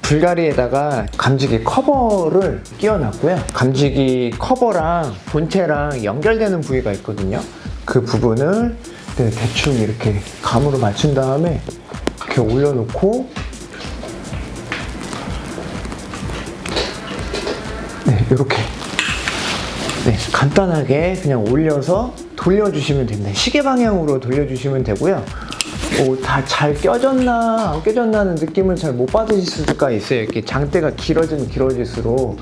불가리에다가 감지기 커버를 끼워놨고요. 감지기 커버랑 본체랑 연결되는 부위가 있거든요. 그 부분을 대충 이렇게 감으로 맞춘 다음에 이렇게 올려놓고 이렇게 간단하게 그냥 올려서 돌려주시면 됩니다. 시계 방향으로 돌려주시면 되고요. 다 잘 껴졌나 안 껴졌나는 느낌을 잘 못 받으실 수가 있어요. 이렇게 장대가 길어질수록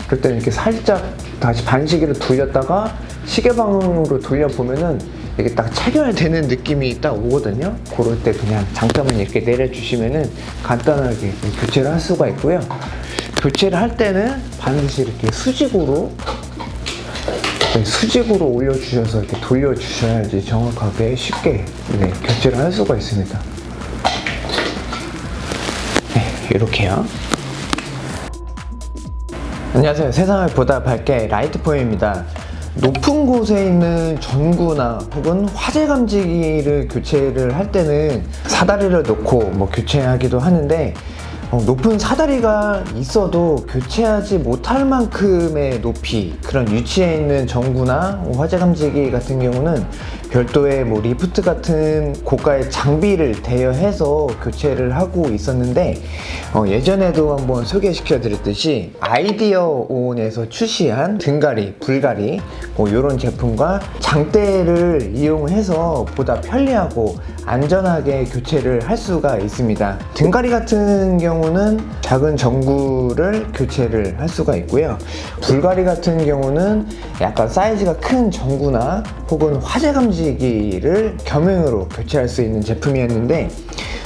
그럴 때는 이렇게 살짝 다시 반시계로 돌렸다가 시계 방향으로 돌려보면은 이게 딱 체결되는 느낌이 딱 오거든요. 그럴 때 그냥 장대만 이렇게 내려주시면은 간단하게 교체를 할 수가 있고요. 교체를 할 때는 반드시 이렇게 수직으로 올려주셔서 이렇게 돌려주셔야지 정확하게 쉽게 교체를 할 수가 있습니다. 이렇게요. 안녕하세요. 세상을 보다 밝게 라이트포입니다. 높은 곳에 있는 전구나 혹은 화재 감지기를 교체를 할 때는 사다리를 놓고 교체하기도 하는데, 높은 사다리가 있어도 교체하지 못할 만큼의 높이, 그런 위치에 있는 전구나 화재 감지기 같은 경우는 별도의 리프트 같은 고가의 장비를 대여해서 교체를 하고 있었는데, 예전에도 한번 소개시켜 드렸듯이 아이디어온에서 출시한 등가리, 불가리 이런 제품과 장대를 이용해서 보다 편리하고 안전하게 교체를 할 수가 있습니다. 등가리 같은 경우는 작은 전구를 교체를 할 수가 있고요. 불가리 같은 경우는 약간 사이즈가 큰 전구나 혹은 화재 감지기를 겸용으로 교체할 수 있는 제품이었는데,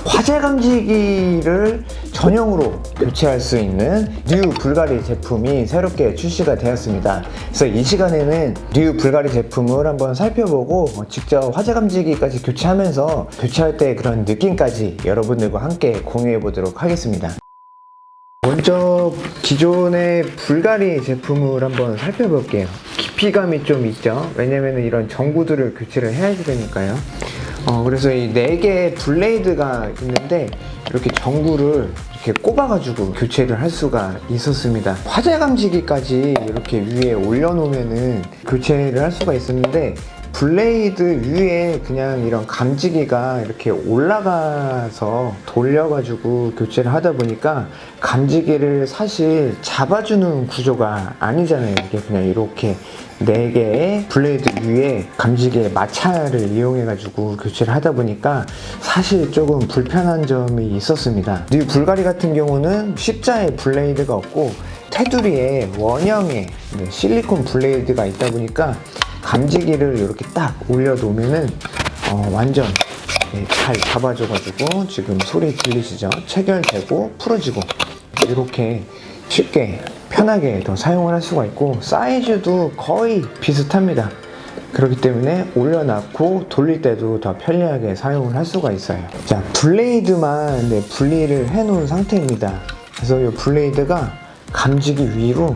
화재 감지기를 전용으로 교체할 수 있는 뉴 불가리 제품이 새롭게 출시가 되었습니다. 그래서 이 시간에는 뉴 불가리 제품을 한번 살펴보고 직접 화재 감지기까지 교체하면서 교체할 때 그런 느낌까지 여러분들과 함께 공유해 보도록 하겠습니다. 먼저 기존의 불가리 제품을 한번 살펴볼게요. 깊이감이 좀 있죠. 왜냐면 이런 전구들을 교체를 해야 되니까요. 그래서 이 4개의 블레이드가 있는데 이렇게 전구를 이렇게 꼽아가지고 교체를 할 수가 있었습니다. 화재 감지기까지 이렇게 위에 올려놓으면은 교체를 할 수가 있었는데, 블레이드 위에 그냥 이런 감지기가 이렇게 올라가서 돌려가지고 교체를 하다 보니까 감지기를 사실 잡아주는 구조가 아니잖아요. 이게 그냥 이렇게 4개의 블레이드 위에 감지기의 마찰을 이용해가지고 교체를 하다 보니까 사실 조금 불편한 점이 있었습니다. 이 불가리 같은 경우는 십자의 블레이드가 없고 테두리에 원형의 실리콘 블레이드가 있다 보니까 감지기를 이렇게 딱 올려놓으면은 완전 잘 잡아줘가지고 지금 소리 들리시죠? 체결되고 풀어지고 이렇게 쉽게 편하게 더 사용을 할 수가 있고, 사이즈도 거의 비슷합니다. 그렇기 때문에 올려놓고 돌릴 때도 더 편리하게 사용을 할 수가 있어요. 자, 블레이드만 분리를 해 놓은 상태입니다. 그래서 이 블레이드가 감지기 위로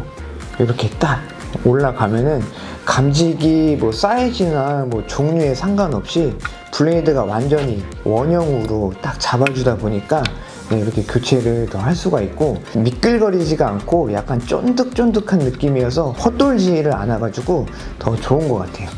이렇게 딱 올라가면은 감지기 사이즈나 종류에 상관없이 블레이드가 완전히 원형으로 딱 잡아주다 보니까 이렇게 교체를 더 할 수가 있고, 미끌거리지가 않고 약간 쫀득쫀득한 느낌이어서 헛돌지를 않아가지고 더 좋은 것 같아요.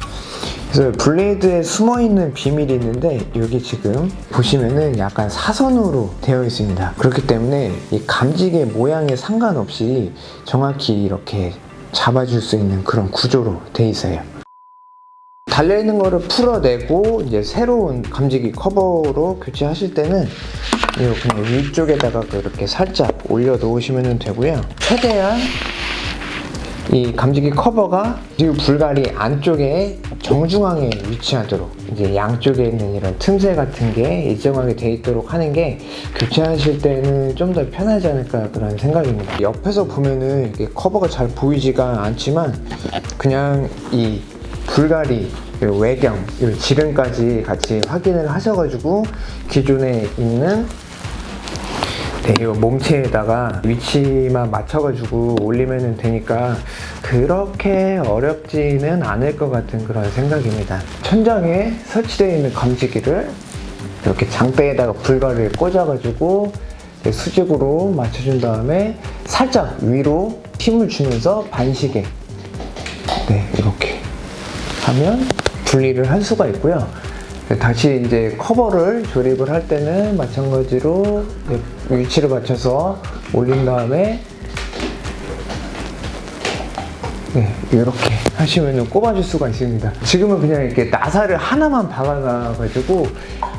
그래서 블레이드에 숨어있는 비밀이 있는데, 여기 지금 보시면은 약간 사선으로 되어 있습니다. 그렇기 때문에 이 감지기의 모양에 상관없이 정확히 이렇게 잡아줄 수 있는 그런 구조로 되어 있어요. 달려있는 거를 풀어내고 이제 새로운 감지기 커버로 교체하실 때는 그냥 위쪽에다가 이렇게 살짝 올려 놓으시면 되고요. 최대한 이 감지기 커버가 뉴 불가리 안쪽에 정중앙에 위치하도록 이제 양쪽에 있는 이런 틈새 같은 게 일정하게 되어 있도록 하는 게 교체하실 때는 좀 더 편하지 않을까 그런 생각입니다. 옆에서 보면은 이게 커버가 잘 보이지가 않지만 그냥 이 불가리 외경, 지름까지 같이 확인을 하셔가지고 기존에 있는 이 몸체에다가 위치만 맞춰가지고 올리면 되니까 그렇게 어렵지는 않을 것 같은 그런 생각입니다. 천장에 설치되어 있는 감지기를 이렇게 장대에다가 불가리를 꽂아가지고 수직으로 맞춰준 다음에 살짝 위로 힘을 주면서 반시계 이렇게 하면 분리를 할 수가 있고요. 다시 이제 커버를 조립을 할 때는 마찬가지로 위치를 맞춰서 올린 다음에 이렇게 하시면 꼽아줄 수가 있습니다. 지금은 그냥 이렇게 나사를 하나만 박아놔가지고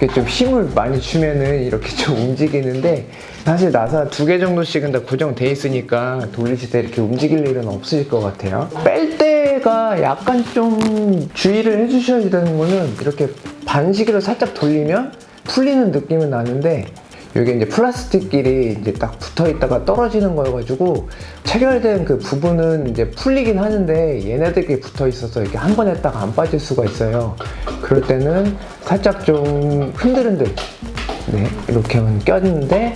이렇게 좀 힘을 많이 주면은 이렇게 좀 움직이는데, 사실 나사 2개 정도씩은 다 고정돼 있으니까 돌리실 때 이렇게 움직일 일은 없으실 것 같아요. 뺄 때가 약간 좀 주의를 해주셔야 되는 거는, 이렇게 반시계로 살짝 돌리면 풀리는 느낌은 나는데, 이게 이제 플라스틱끼리 이제 딱 붙어 있다가 떨어지는 거여가지고 체결된 그 부분은 이제 풀리긴 하는데 얘네들끼리 붙어 있어서 이렇게 한 번 했다가 안 빠질 수가 있어요. 그럴 때는 살짝 좀 흔들흔들 이렇게 하면 껴지는데,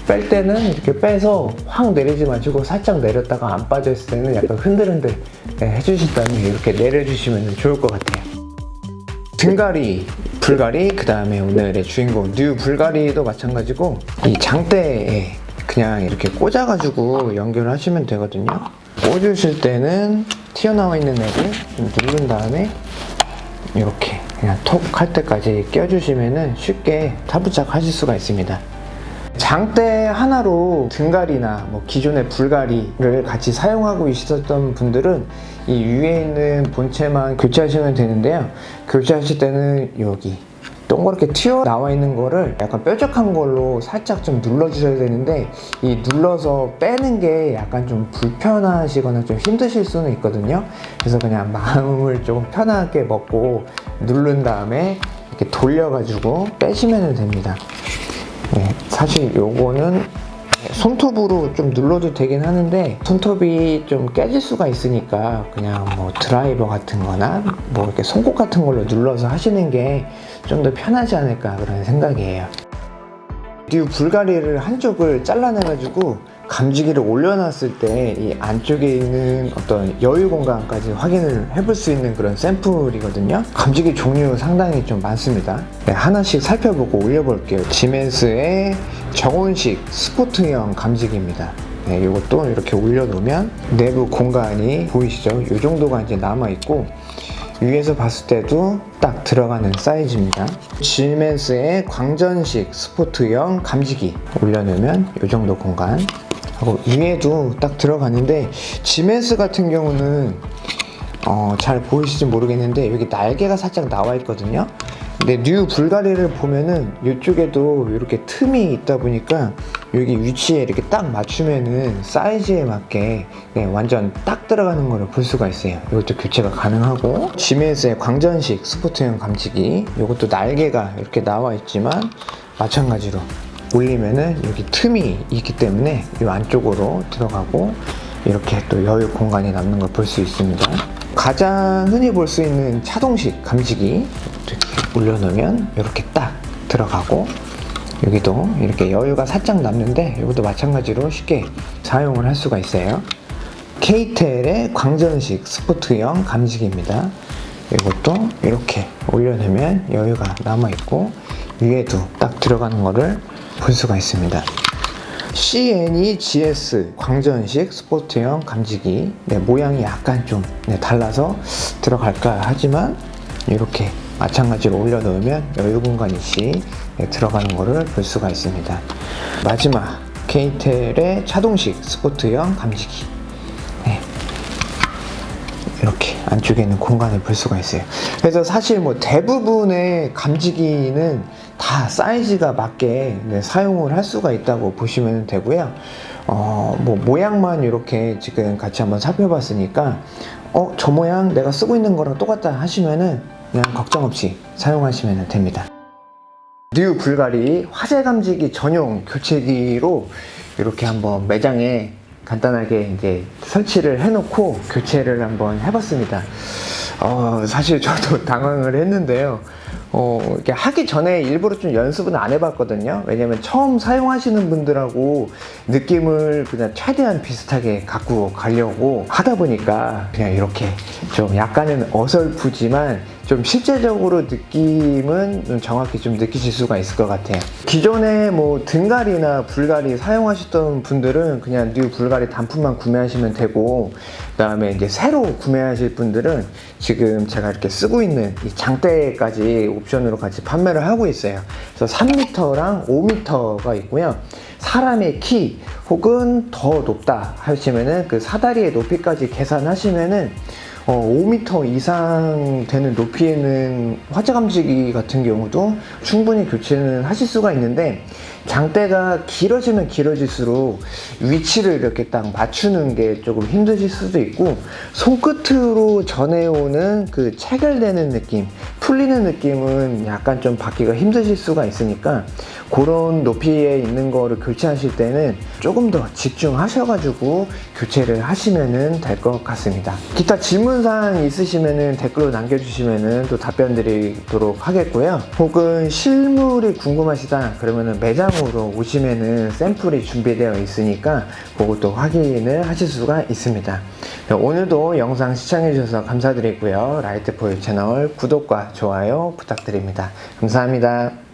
뺄 때는 이렇게 빼서 확 내리지 마시고 살짝 내렸다가 안 빠져 있을 때는 약간 흔들흔들 해주신 다음에 이렇게 내려주시면 좋을 것 같아요. 등가리, 불가리, 그 다음에 오늘의 주인공 뉴 불가리도 마찬가지고, 이 장대에 그냥 이렇게 꽂아가지고 연결하시면 되거든요. 꽂으실 때는 튀어나와 있는 애를 좀 누른 다음에 이렇게 그냥 톡 할 때까지 껴주시면 쉽게 타부착 하실 수가 있습니다. 장대 하나로 등가리나 뭐 기존의 불가리를 같이 사용하고 있었던 분들은 이 위에 있는 본체만 교체하시면 되는데요. 교체하실 때는 여기 동그랗게 튀어나와 있는 거를 약간 뾰족한 걸로 살짝 좀 눌러주셔야 되는데, 이 눌러서 빼는 게 약간 좀 불편하시거나 좀 힘드실 수는 있거든요. 그래서 그냥 마음을 조금 편하게 먹고 누른 다음에 이렇게 돌려가지고 빼시면 됩니다. 사실 요거는 손톱으로 좀 눌러도 되긴 하는데 손톱이 좀 깨질 수가 있으니까 그냥 뭐 드라이버 같은 거나 뭐 이렇게 손톱 같은 걸로 눌러서 하시는 게 좀 더 편하지 않을까 그런 생각이에요. 뉴 불가리를 한쪽을 잘라내가지고 감지기를 올려놨을 때 이 안쪽에 있는 어떤 여유 공간까지 확인을 해볼 수 있는 그런 샘플이거든요. 감지기 종류 상당히 좀 많습니다. 하나씩 살펴보고 올려볼게요. 지멘스의 정온식 스포트형 감지기입니다. 이것도 이렇게 올려놓으면 내부 공간이 보이시죠? 이 정도가 이제 남아있고, 위에서 봤을 때도 딱 들어가는 사이즈입니다. 지멘스의 광전식 스포트형 감지기 올려놓으면 이 정도 공간 하고, 위에도 딱 들어가는데, 지멘스 같은 경우는 잘 보이실지 모르겠는데 여기 날개가 살짝 나와 있거든요. 근데 뉴 불가리를 보면은 이쪽에도 이렇게 틈이 있다 보니까 여기 위치에 이렇게 딱 맞추면은 사이즈에 맞게 완전 딱 들어가는 거를 볼 수가 있어요. 이것도 교체가 가능하고, 지멘스의 광전식 스포트형 감지기, 이것도 날개가 이렇게 나와 있지만 마찬가지로 올리면은 여기 틈이 있기 때문에 이 안쪽으로 들어가고 이렇게 또 여유 공간이 남는 걸 볼 수 있습니다. 가장 흔히 볼 수 있는 차동식 감지기 이렇게 올려놓으면 이렇게 딱 들어가고, 여기도 이렇게 여유가 살짝 남는데 이것도 마찬가지로 쉽게 사용을 할 수가 있어요. KTEL의 광전식 스포트형 감지기입니다. 이것도 이렇게 올려놓으면 여유가 남아있고 위에도 딱 들어가는 거를 볼 수가 있습니다. CNE-GS 광전식 스포트형 감지기, 모양이 약간 좀 달라서 들어갈까 하지만 이렇게 마찬가지로 올려놓으면 여유 공간 없이 들어가는 거를 볼 수가 있습니다. 마지막 KTEL의 차동식 스포트형 감지기, 이렇게 안쪽에 있는 공간을 볼 수가 있어요. 그래서 사실 뭐 대부분의 감지기는 다 사이즈가 맞게 사용을 할 수가 있다고 보시면 되고요. 뭐 모양만 이렇게 지금 같이 한번 살펴봤으니까 저 모양 내가 쓰고 있는 거랑 똑같다 하시면은 그냥 걱정 없이 사용하시면 됩니다. 뉴 불가리 화재 감지기 전용 교체기로 이렇게 한번 매장에 간단하게 이제 설치를 해놓고 교체를 한번 해봤습니다. 사실 저도 당황을 했는데요. 이렇게 하기 전에 일부러 좀 연습은 안 해봤거든요. 왜냐면 처음 사용하시는 분들하고 느낌을 그냥 최대한 비슷하게 갖고 가려고 하다 보니까 그냥 이렇게 좀 약간은 어설프지만 좀 실제적으로 느낌은 좀 정확히 좀 느끼실 수가 있을 것 같아요. 기존에 뭐 등갈이나 불갈이 사용하셨던 분들은 그냥 뉴 불갈이 단품만 구매하시면 되고, 그 다음에 이제 새로 구매하실 분들은 지금 제가 이렇게 쓰고 있는 이 장대까지 옵션으로 같이 판매를 하고 있어요. 그래서 3m랑 5m가 있고요. 사람의 키 혹은 더 높다 하시면은 그 사다리의 높이까지 계산하시면은 5m 이상 되는 높이에는 화재 감지기 같은 경우도 충분히 교체는 하실 수가 있는데, 장대가 길어지면 길어질수록 위치를 이렇게 딱 맞추는 게 조금 힘드실 수도 있고, 손끝으로 전해오는 그 체결되는 느낌, 풀리는 느낌은 약간 좀 받기가 힘드실 수가 있으니까, 그런 높이에 있는 거를 교체하실 때는 조금 더 집중하셔가지고 교체를 하시면 될 것 같습니다. 기타 질문사항 있으시면 댓글로 남겨주시면 또 답변 드리도록 하겠고요. 혹은 실물이 궁금하시다 그러면 매장으로 오시면 샘플이 준비되어 있으니까 그것도 확인을 하실 수가 있습니다. 오늘도 영상 시청해주셔서 감사드리고요. 라이트포일 채널 구독과 좋아요 부탁드립니다. 감사합니다.